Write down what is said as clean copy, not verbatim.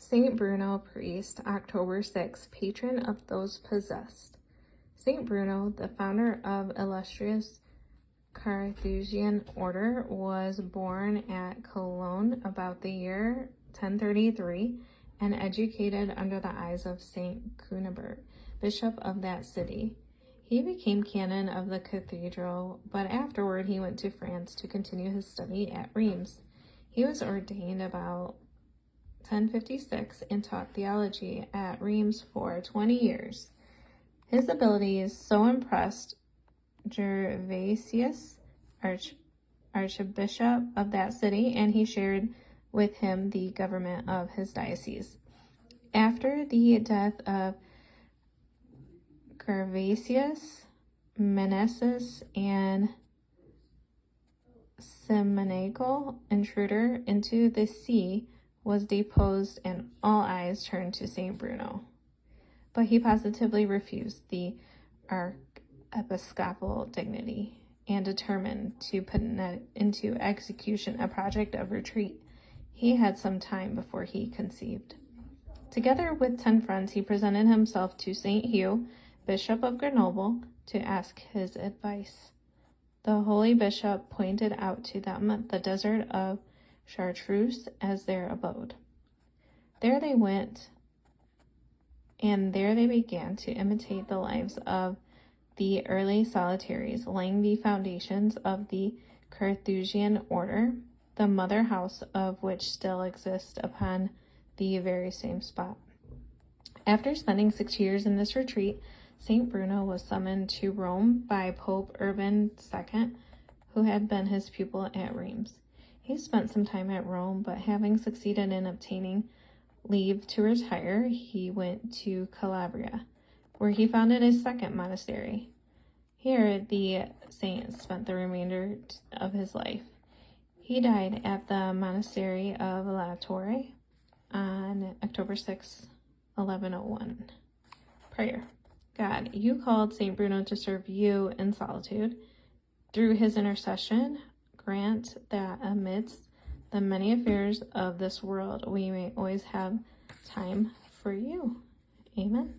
Saint Bruno, priest, October 6, patron of those possessed. Saint Bruno, the founder of illustrious Carthusian order, was born at Cologne about the year 1033 and educated under the eyes of Saint Cunibert, bishop of that city. He became canon of the cathedral, but afterward he went to France to continue his study at Reims. He was ordained about 1056 and taught theology at Reims for 20 years. His abilities so impressed Gervasius, archbishop of that city, and he shared with him the government of his diocese. After the death of Gervasius, Menessus and Simonical, intruder into the see, was deposed and all eyes turned to Saint Bruno. But he positively refused the archiepiscopal dignity and determined to put into execution a project of retreat he had some time before he conceived. Together with 10 friends, he presented himself to Saint Hugh, bishop of Grenoble, to ask his advice. The holy bishop pointed out to them the desert of Chartreuse as their abode. There they went, and there they began to imitate the lives of the early solitaries, laying the foundations of the Carthusian order, the mother house of which still exists upon the very same spot. After spending 6 years in this retreat, Saint Bruno was summoned to Rome by Pope Urban II, who had been his pupil at Reims. He spent some time at Rome, but having succeeded in obtaining leave to retire, he went to Calabria, where he founded a second monastery. Here, the saint spent the remainder of his life. He died at the monastery of La Torre on October 6, 1101. Prayer. God, you called Saint Bruno to serve you in solitude. Through his intercession, grant that amidst the many affairs of this world, we may always have time for you. Amen.